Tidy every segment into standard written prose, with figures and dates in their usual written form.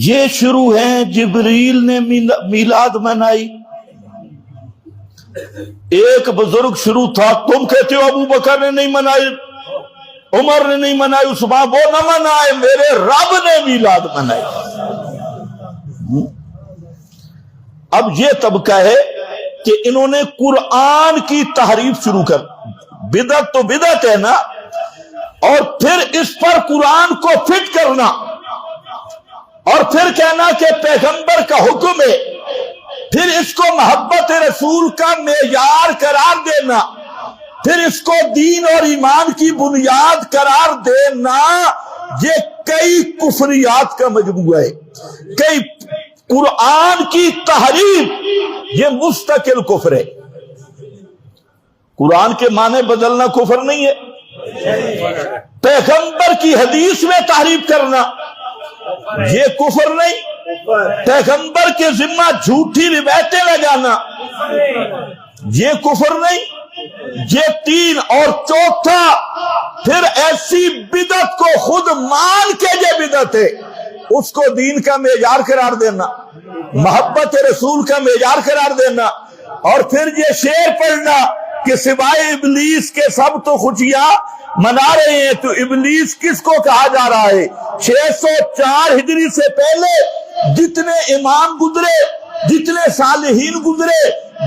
یہ شروع ہیں جبریل نے میلاد منائی. ایک بزرگ شروع تھا, تم کہتے ہو ابو بکر نے نہیں منائی, عمر نے نہیں منائی, عثمان, وہ نہ منائے, میرے رب نے میلاد منائی. اب یہ طبقہ ہے کہ انہوں نے قرآن کی تحریف شروع کر, بدعت تو بدعت ہے نا, اور پھر اس پر قرآن کو فٹ کرنا, اور پھر کہنا کہ پیغمبر کا حکم ہے, پھر اس کو محبت رسول کا معیار قرار دینا, پھر اس کو دین اور ایمان کی بنیاد قرار دینا. یہ کئی کفریات کا مجموعہ ہے, کئی قرآن کی تحریف, یہ مستقل کفر ہے. قرآن کے معنی بدلنا کفر نہیں ہے, پیغمبر کی حدیث میں تحریف کرنا یہ کفر نہیں, پیغمبر کے ذمہ جھوٹی روایتیں لگانا یہ کفر نہیں. یہ تین. اور چوتھا پھر ایسی بدعت کو خود مان کے یہ بدعت ہے اس کو دین کا معیار قرار دینا, محبت رسول کا معیار قرار دینا, اور پھر یہ شعر پڑھنا کہ سوائے ابلیس کے سب تو خوشیاں منا رہے ہیں. تو ابلیس کس کو کہا جا رہا ہے؟ 604 ہجری سے پہلے جتنے امام گزرے, جتنے صالحین گزرے,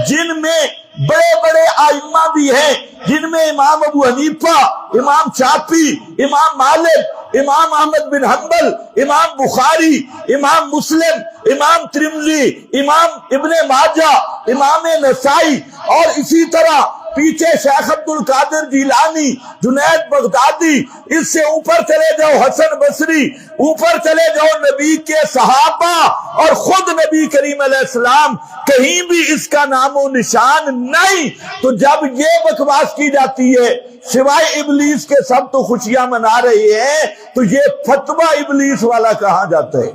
جن میں بڑے بڑے ائمہ بھی ہیں, جن میں امام ابو حنیفہ, امام شافعی, امام مالک, امام احمد بن حنبل, امام بخاری, امام مسلم, امام ترمذی, امام ابن ماجہ, امام نسائی, اور اسی طرح پیچھے شیخ عبد القادر جیلانی, جنید بغدادی, اس سے اوپر چلے جاؤ حسن بصری, اوپر چلے جاؤ نبی کے صحابہ, اور خود نبی کریم علیہ السلام, کہیں بھی اس کا نام و نشان نہیں. تو جب یہ بکواس کی جاتی ہے سوائے ابلیس کے سب تو خوشیاں منا رہے ہیں, تو یہ فتویٰ ابلیس والا کہاں جاتا ہے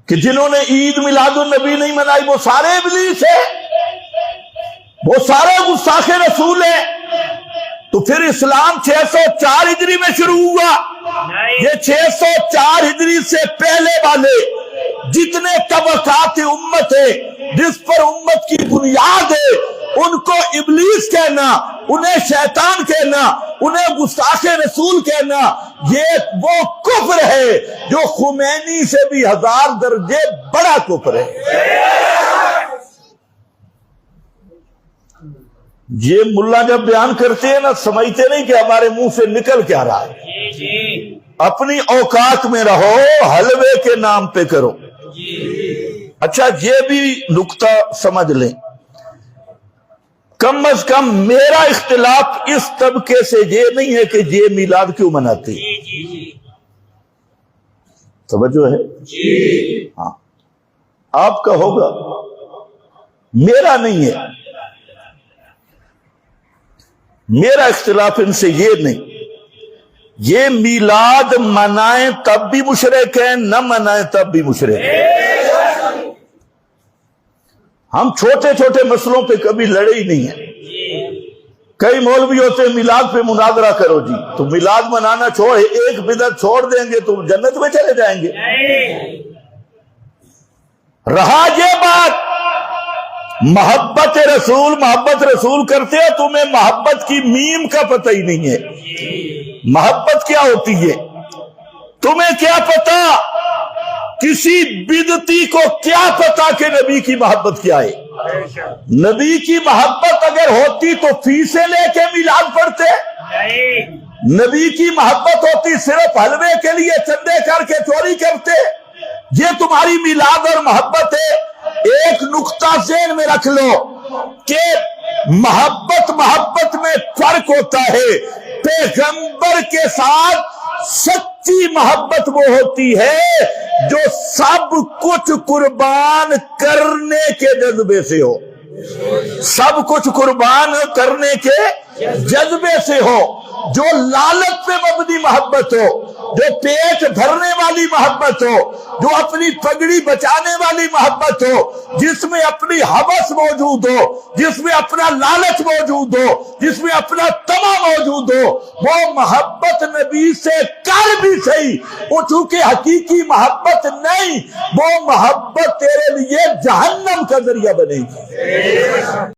کہ جنہوں نے عید میلاد النبی نہیں منائی وہ سارے ابلیس ہیں, وہ سارے گستاخ رسول ہیں. تو پھر اسلام 604 ہجری میں شروع ہوا. یہ 604 ہجری سے پہلے والے جتنے طبقات امت ہے, جس پر امت کی بنیاد ہے, ان کو ابلیس کہنا, انہیں شیطان کہنا, انہیں گستاخ رسول کہنا, یہ وہ کفر ہے جو خمینی سے بھی 1000 درجے بڑا کفر ہے. یہ ملا جب بیان کرتے ہیں نا, سمجھتے نہیں کہ ہمارے منہ سے نکل کیا رہا ہے. اپنی اوقات میں رہو, حلوے کے نام پہ کرو. اچھا یہ بھی نقطہ سمجھ لیں, کم از کم میرا اختلاف اس طبقے سے یہ نہیں ہے کہ یہ میلاد کیوں مناتے. توجہ ہے؟ ہاں, آپ کا ہوگا, میرا نہیں ہے. میرا اختلاف ان سے یہ نہیں, یہ میلاد منائیں تب بھی مشرک ہیں, نہ منائیں تب بھی مشرک ہیں. ہم چھوٹے چھوٹے مسئلوں پہ کبھی لڑے ہی نہیں ہیں. کئی مولوی ہوتے ہیں میلاد پہ مناظرہ کرو جی, تو میلاد منانا چھوڑ, ایک بدعت چھوڑ دیں گے تو جنت میں چلے جائیں گے. رہا یہ بات محبت رسول کرتے ہو, تمہیں محبت کی میم کا پتہ ہی نہیں ہے. محبت کیا ہوتی ہے تمہیں کیا پتا؟ کسی بدعتی کو کیا پتا کہ نبی کی محبت کیا ہے؟ نبی کی محبت اگر ہوتی تو فیسیں لے کے میلاد پڑھتے. نبی کی محبت ہوتی صرف حلوے کے لیے چندے کر کے چوری کرتے. یہ تمہاری میلاد اور محبت ہے. ایک نقطہ ذہن میں رکھ لو کہ محبت میں فرق ہوتا ہے. پیغمبر کے ساتھ سچی محبت وہ ہوتی ہے جو سب کچھ قربان کرنے کے جذبے سے ہو, سب کچھ قربان کرنے کے جذبے سے ہو, جو لالچ پہ مبنی محبت ہو, جو پیٹ بھرنے والی محبت ہو، جو اپنی پگڑی بچانے والی محبت ہو، جس میں اپنی ہوس موجود ہو، جس میں اپنا لالچ موجود ہو، جس میں اپنا طمع موجود ہو، وہ محبت نبی سے کر بھی صحیح، وہ چونکہ حقیقی محبت نہیں، وہ محبت تیرے لیے جہنم کا ذریعہ بنے گی۔